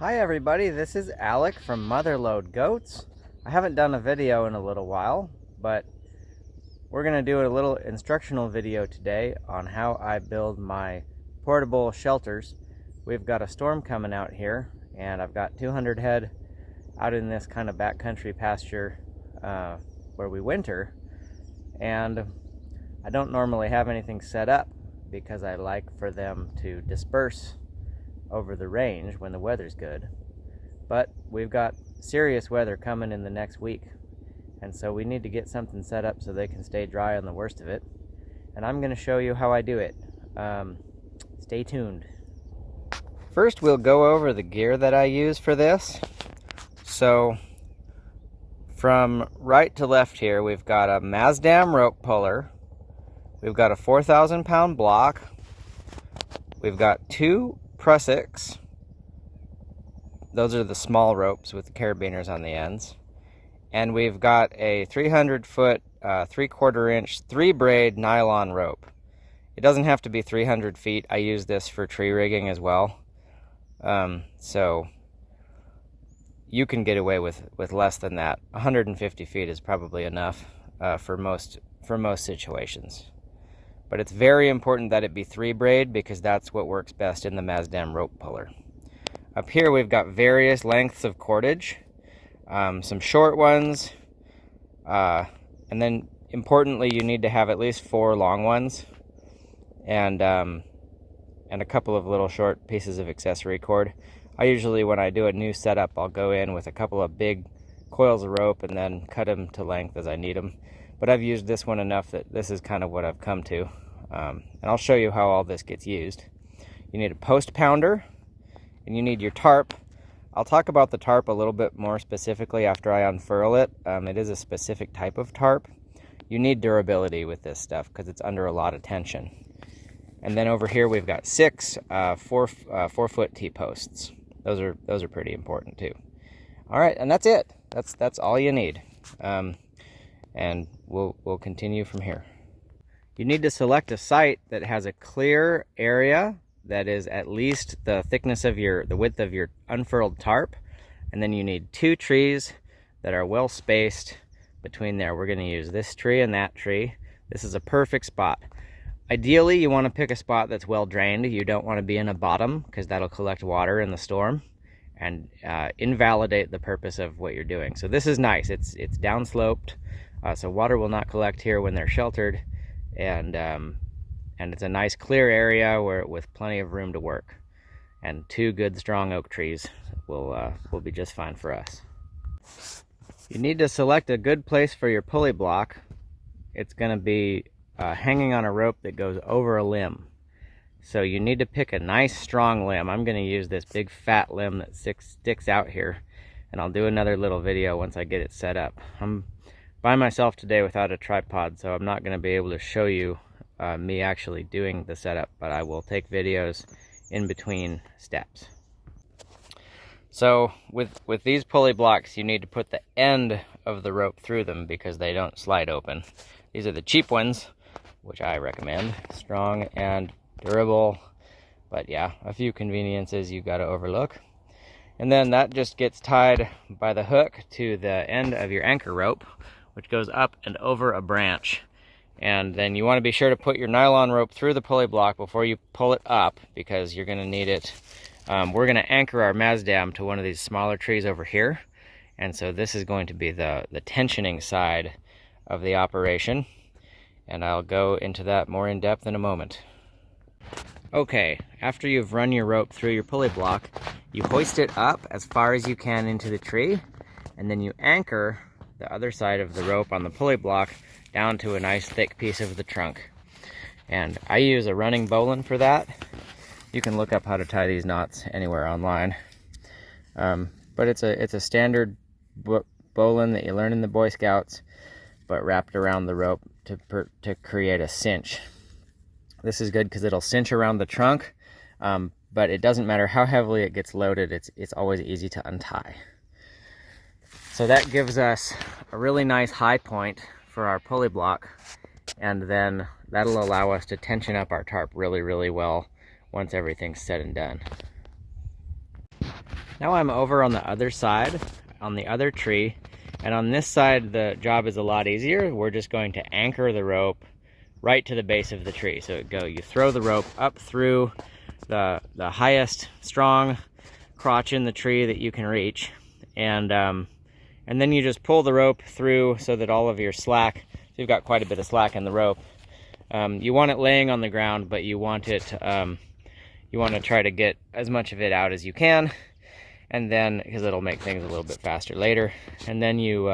Hi everybody, this is Alec from Motherlode Goats. I haven't done a video in a little while, but we're going to do a little instructional video today on how I build my portable shelters. We've got a storm coming out here, and I've got 200 head out in this kind of backcountry pasture where we winter, and I don't normally have anything set up because I like for them to disperse over the range when the weather's good. But we've got serious weather coming in the next week, and so we need to get something set up so they can stay dry on the worst of it, and I'm going to show you how I do it. Stay tuned. First we'll go over the gear that I use for this. So from right to left here, we've got a Maasdam rope puller, we've got a 4,000 pound block, we've got two prussiks. Those are the small ropes with the carabiners on the ends. And we've got a 300 foot, 3/4 inch, 3-braid nylon rope. It doesn't have to be 300 feet. I use this for tree rigging as well. So you can get away with less than that. 150 feet is probably enough for most situations. But it's very important that it be 3-braid because that's what works best in the Maasdam rope puller. Up here we've got various lengths of cordage, some short ones, and then importantly you need to have at least 4 long ones, and a couple of little short pieces of accessory cord. I usually, when I do a new setup, I'll go in with a couple of big coils of rope and then cut them to length as I need them. But I've used this one enough that this is kind of what I've come to. And I'll show you how all this gets used. You need a post pounder, and you need your tarp. I'll talk about the tarp a little bit more specifically after I unfurl it. It is a specific type of tarp. You need durability with this stuff because it's under a lot of tension. And then over here we've got 6 4-foot T-posts. Those are pretty important too. All right, and that's it. That's all you need. And we'll continue from here. You need to select a site that has a clear area that is at least the thickness of the width of your unfurled tarp, and then you need 2 trees that are well spaced between there. We're going to use this tree and that tree. This is a perfect spot. Ideally, you want to pick a spot that's well drained. You don't want to be in a bottom because that'll collect water in the storm and invalidate the purpose of what you're doing. So this is nice. It's downsloped, so water will not collect here when they're sheltered. And it's a nice clear area with plenty of room to work, and 2 good strong oak trees will be just fine for us. You need to select a good place for your pulley block. It's going to be hanging on a rope that goes over a limb, so you need to pick a nice strong limb. I'm going to use this big fat limb that sticks out here, and I'll do another little video once I get it set up. I'm by myself today without a tripod, so I'm not going to be able to show you me actually doing the setup, but I will take videos in between steps. So with these pulley blocks, you need to put the end of the rope through them because they don't slide open. These are the cheap ones, which I recommend. Strong and durable, but yeah, a few conveniences you got to overlook. And then that just gets tied by the hook to the end of your anchor rope, which goes up and over a branch. And then you want to be sure to put your nylon rope through the pulley block before you pull it up, because you're going to need it. We're going to anchor our Maasdam to one of these smaller trees over here, and so this is going to be the tensioning side of the operation, and I'll go into that more in depth in a moment. Okay, after you've run your rope through your pulley block, you hoist it up as far as you can into the tree, and then you anchor the other side of the rope on the pulley block down to a nice thick piece of the trunk. And I use a running bowline for that. You can look up how to tie these knots anywhere online. But it's a standard bowline that you learn in the Boy Scouts, but wrapped around the rope to create a cinch. This is good because it'll cinch around the trunk, but it doesn't matter how heavily it gets loaded, it's always easy to untie. So that gives us a really nice high point for our pulley block, and then that'll allow us to tension up our tarp really, really well once everything's said and done. Now I'm over on the other side, on the other tree, and on this side the job is a lot easier. We're just going to anchor the rope right to the base of the tree. So you throw the rope up through the highest strong crotch in the tree that you can reach, and then you just pull the rope through so that all of your slack, so you've got quite a bit of slack in the rope. You want it laying on the ground, but you want it, you want to try to get as much of it out as you can, and then, because it'll make things a little bit faster later. And then you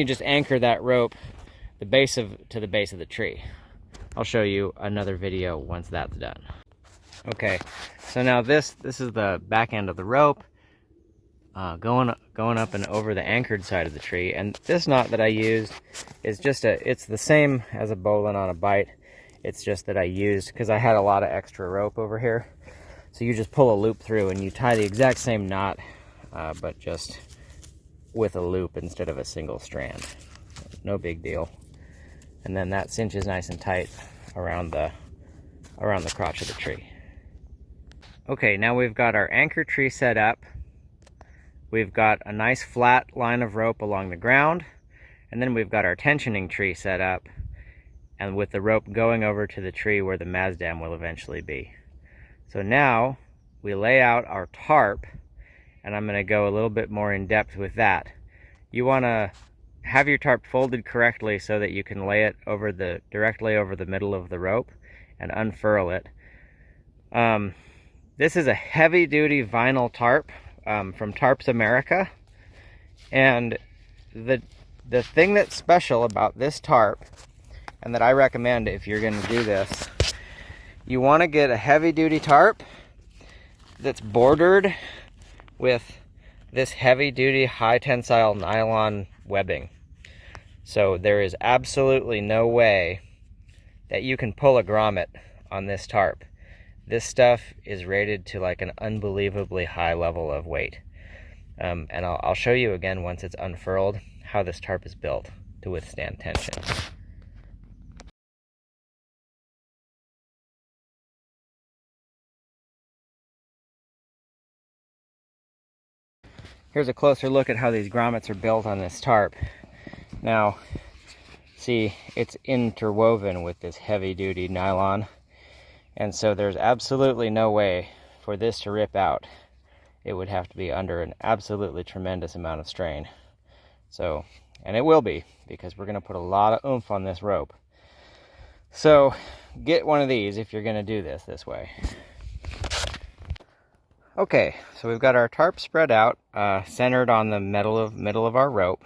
just anchor that rope to the base of the tree. I'll show you another video once that's done. Okay, so now this is the back end of the rope, going up and over the anchored side of the tree. And this knot that I used is it's the same as a bowline on a bite. It's just that I used, because I had a lot of extra rope over here. So you just pull a loop through and you tie the exact same knot, but just with a loop instead of a single strand. No big deal. And then that cinches nice and tight around the crotch of the tree. Okay, now we've got our anchor tree set up. We've got a nice flat line of rope along the ground, and then we've got our tensioning tree set up, and with the rope going over to the tree where the Maasdam will eventually be. So now we lay out our tarp, and I'm going to go a little bit more in depth with that. You want to have your tarp folded correctly so that you can lay it directly over the middle of the rope and unfurl it. This is a heavy-duty vinyl tarp from Tarps America, and the thing that's special about this tarp, and that I recommend if you're going to do this, you want to get a heavy-duty tarp that's bordered with this heavy-duty high-tensile nylon webbing. So there is absolutely no way that you can pull a grommet on this tarp. This stuff is rated to like an unbelievably high level of weight. And I'll show you again once it's unfurled how this tarp is built to withstand tension. Here's a closer look at how these grommets are built on this tarp. Now, see, it's interwoven with this heavy-duty nylon, and so there's absolutely no way for this to rip out. It would have to be under an absolutely tremendous amount of strain. So, and it will be, because we're going to put a lot of oomph on this rope. So, get one of these if you're going to do this way. Okay, so we've got our tarp spread out, centered on the middle of our rope.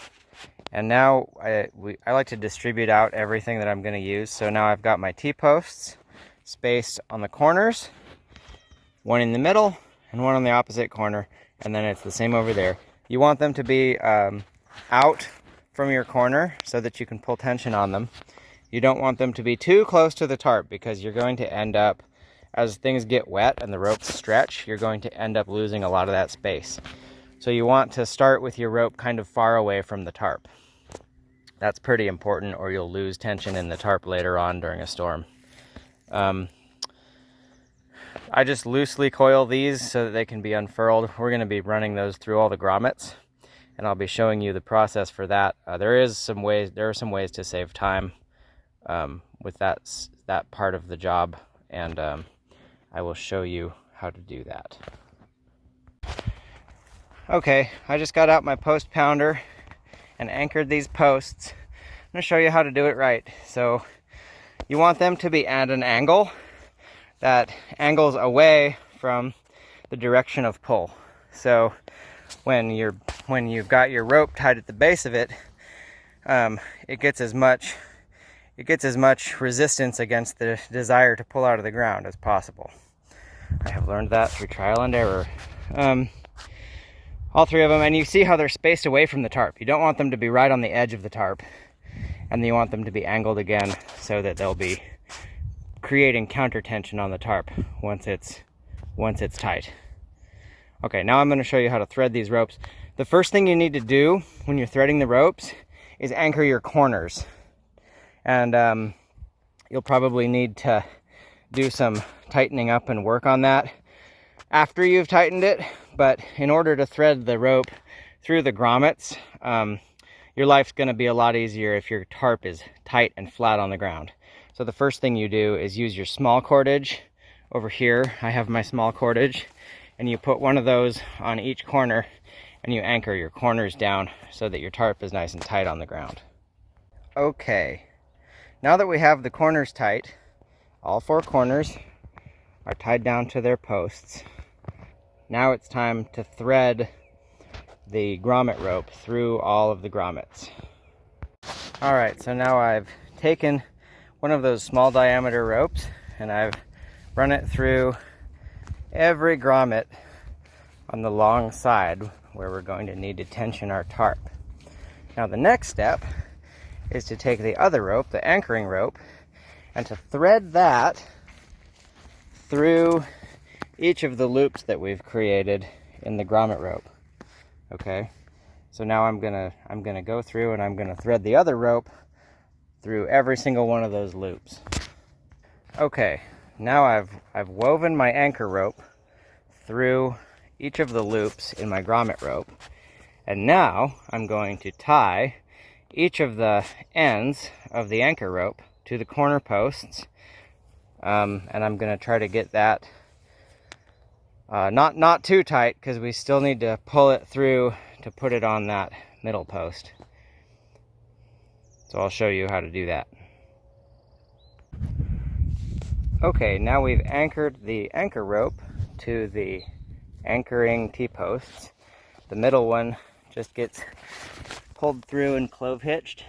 And now I like to distribute out everything that I'm going to use. So now I've got my T-posts spaced on the corners, one in the middle and one on the opposite corner, and then it's the same over there. You want them to be out from your corner so that you can pull tension on them. You don't want them to be too close to the tarp, because you're going to end up, as things get wet and the ropes stretch, you're going to end up losing a lot of that space. So you want to start with your rope kind of far away from the tarp. That's pretty important, or you'll lose tension in the tarp later on during a storm. I just loosely coil these so that they can be unfurled. We're going to be running those through all the grommets, and I'll be showing you the process for that. There are some ways to save time with that part of the job, and I will show you how to do that. Okay, I just got out my post pounder and anchored these posts. I'm going to show you how to do it right. So you want them to be at an angle that angles away from the direction of pull. So when you've got your rope tied at the base of it, it gets as much resistance against the desire to pull out of the ground as possible. I have learned that through trial and error. All three of them, and you see how they're spaced away from the tarp. You don't want them to be right on the edge of the tarp, and you want them to be angled again so that they'll be creating counter tension on the tarp once it's tight. Okay, now I'm going to show you how to thread these ropes. The first thing you need to do when you're threading the ropes is anchor your corners, and you'll probably need to do some tightening up and work on that. after you've tightened it, but in order to thread the rope through the grommets, your life's going to be a lot easier if your tarp is tight and flat on the ground. So the first thing you do is use your small cordage. Over here, I have my small cordage, and you put one of those on each corner, and you anchor your corners down so that your tarp is nice and tight on the ground. Okay, now that we have the corners tight, all four corners are tied down to their posts. Now it's time to thread the grommet rope through all of the grommets. All right, so now I've taken one of those small diameter ropes and I've run it through every grommet on the long side where we're going to need to tension our tarp. Now the next step is to take the other rope, the anchoring rope, and to thread that through each of the loops that we've created in the grommet rope. Okay, so now I'm gonna go through and I'm gonna thread the other rope through every single one of those loops. Okay, now I've woven my anchor rope through each of the loops in my grommet rope, and now I'm going to tie each of the ends of the anchor rope to the corner posts, and I'm going to try to get that not too tight, because we still need to pull it through to put it on that middle post. So I'll show you how to do that. Okay, now we've anchored the anchor rope to the anchoring T-posts. The middle one just gets pulled through and clove hitched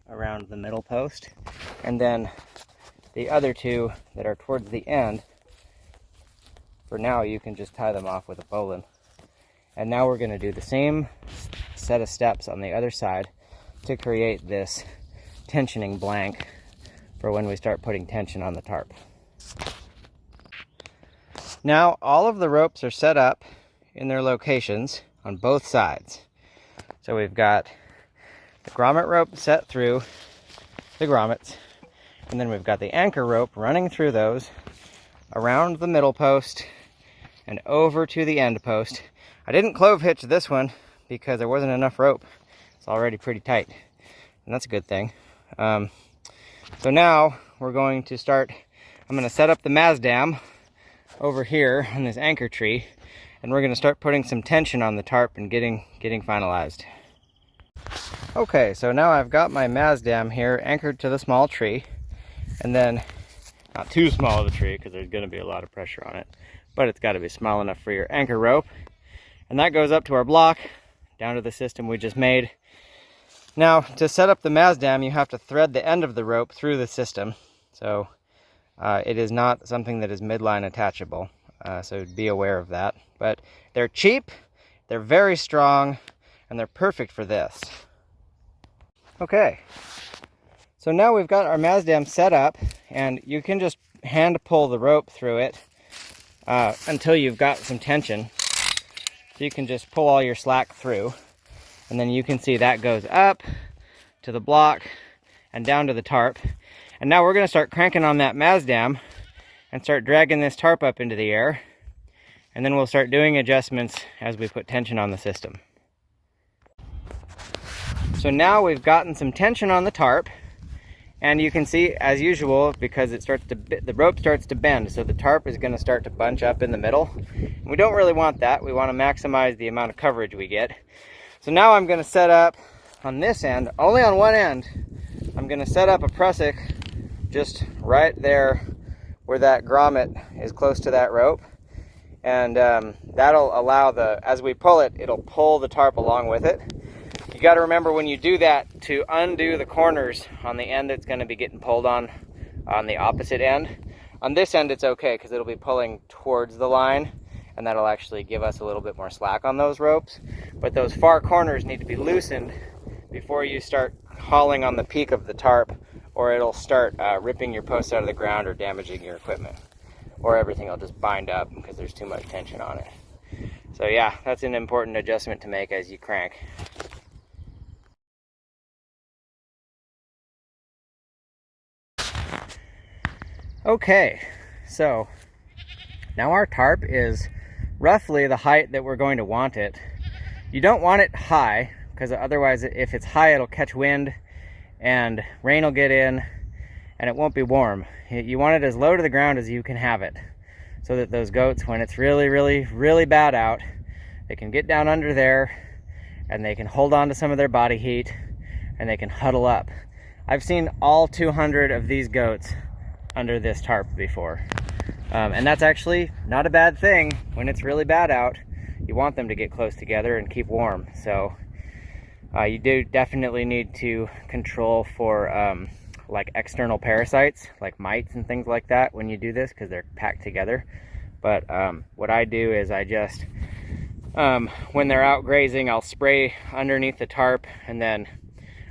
around the middle post, and then the other two that are towards the end, for now you can just tie them off with a bowline. And now we're going to do the same set of steps on the other side to create this tensioning blank for when we start putting tension on the tarp. Now all of the ropes are set up in their locations on both sides. So we've got the grommet rope set through the grommets, and then we've got the anchor rope running through those around the middle post and over to the end post. I didn't clove hitch this one because there wasn't enough rope. It's already pretty tight, and that's a good thing. So now we're going to start, I'm going to set up the Maasdam over here on this anchor tree, and we're going to start putting some tension on the tarp and getting finalized. Okay, so now I've got my Maasdam here anchored to the small tree, and then not too small of a tree because there's going to be a lot of pressure on it, but it's got to be small enough for your anchor rope, and that goes up to our block down to the system we just made. Now to set up the Maasdam, you have to thread the end of the rope through the system, so it is not something that is midline attachable, so be aware of that. But they're cheap, they're very strong, and they're perfect for this. Okay, so now we've got our Maasdam set up, and you can just hand pull the rope through it until you've got some tension. So you can just pull all your slack through, and then you can see that goes up to the block and down to the tarp. And now we're going to start cranking on that Maasdam and start dragging this tarp up into the air, and then we'll start doing adjustments as we put tension on the system. So now we've gotten some tension on the tarp, and you can see, as usual, because the rope starts to bend, so the tarp is going to start to bunch up in the middle. We don't really want that. We want to maximize the amount of coverage we get. So now I'm going to set up on this end, only on one end, I'm going to set up a prussik just right there where that grommet is close to that rope. And that'll allow as we pull it, it'll pull the tarp along with it. You got to remember when you do that to undo the corners on the end that's going to be getting pulled on the opposite end. On this end it's okay because it'll be pulling towards the line, and that'll actually give us a little bit more slack on those ropes. But those far corners need to be loosened before you start hauling on the peak of the tarp, or it'll start ripping your posts out of the ground or damaging your equipment, or everything will just bind up because there's too much tension on it. So yeah, that's an important adjustment to make as you crank. Okay, so now our tarp is roughly the height that we're going to want it. You don't want it high, because otherwise if it's high it'll catch wind and rain will get in and it won't be warm. You want it as low to the ground as you can have it, so that those goats, when it's really, really, really bad out, they can get down under there and they can hold on to some of their body heat and they can huddle up. I've seen all 200 of these goats under this tarp before. And that's actually not a bad thing. When it's really bad out, you want them to get close together and keep warm. So you do definitely need to control for like external parasites, like mites and things like that when you do this, because they're packed together. But what I do is I just, when they're out grazing, I'll spray underneath the tarp, and then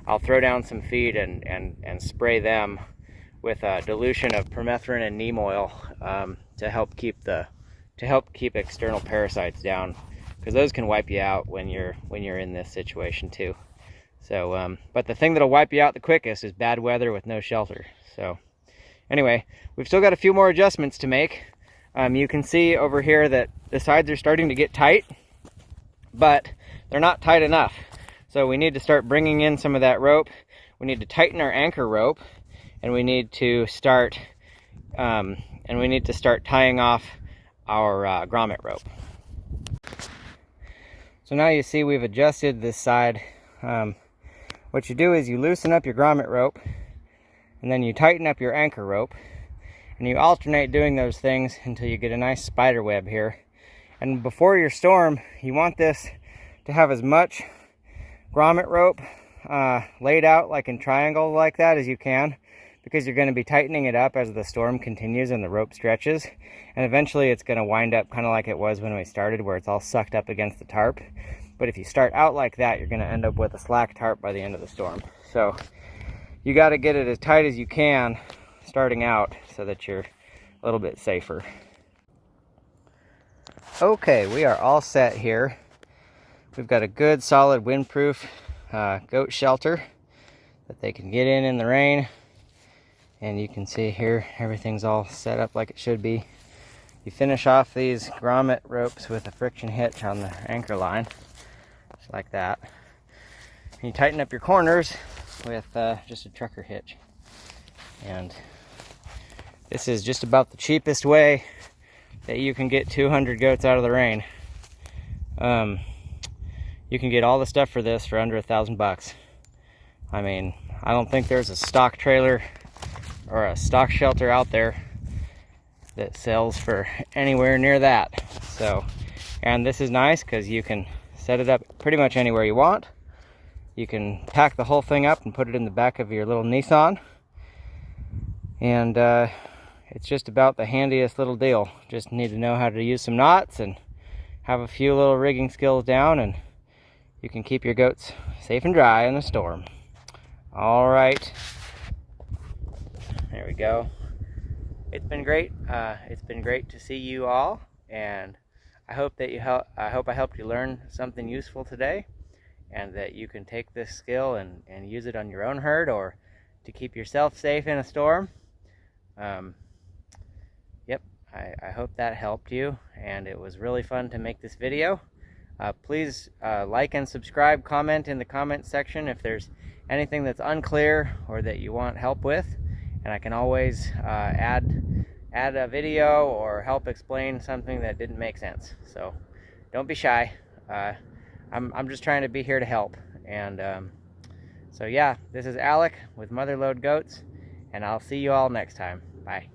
I'll throw down some feed and spray them with a dilution of permethrin and neem oil to help keep external parasites down, because those can wipe you out when you're in this situation too. So but the thing that'll wipe you out the quickest is bad weather with no shelter. So anyway, we've still got a few more adjustments to make. You can see over here that the sides are starting to get tight, but they're not tight enough. So we need to start bringing in some of that rope. We need to tighten our anchor rope, and we need to start tying off our grommet rope. So now you see we've adjusted this side. What you do is you loosen up your grommet rope, and then you tighten up your anchor rope, and you alternate doing those things until you get a nice spider web here. And before your storm, you want this to have as much grommet rope laid out like in triangle like that as you can, because you're going to be tightening it up as the storm continues and the rope stretches, and eventually it's going to wind up kind of like it was when we started, where it's all sucked up against the tarp. But if you start out like that, you're going to end up with a slack tarp by the end of the storm. So you got to get it as tight as you can starting out so that you're a little bit safer. Okay, we are all set here. We've got a good solid windproof goat shelter that they can get in the rain. And you can see here, everything's all set up like it should be. You finish off these grommet ropes with a friction hitch on the anchor line, just like that. And you tighten up your corners with just a trucker hitch. And this is just about the cheapest way that you can get 200 goats out of the rain. You can get all the stuff for this for under $1,000. I mean, I don't think there's a stock trailer or a stock shelter out there that sells for anywhere near that. So, and this is nice because you can set it up pretty much anywhere you want. You can pack the whole thing up and put it in the back of your little Nissan, and it's just about the handiest little deal. Just need to know how to use some knots and have a few little rigging skills down, and you can keep your goats safe and dry in the storm. All right, there we go. It's been great. It's been great to see you all, and I hope that I helped you learn something useful today, and that you can take this skill and use it on your own herd or to keep yourself safe in a storm. Yep, I hope that helped you, and it was really fun to make this video. Please like and subscribe, comment in the comment section if there's anything that's unclear or that you want help with, and I can always add a video or help explain something that didn't make sense. So don't be shy. I'm just trying to be here to help. And so yeah, this is Alec with Motherlode Goats, and I'll see you all next time. Bye.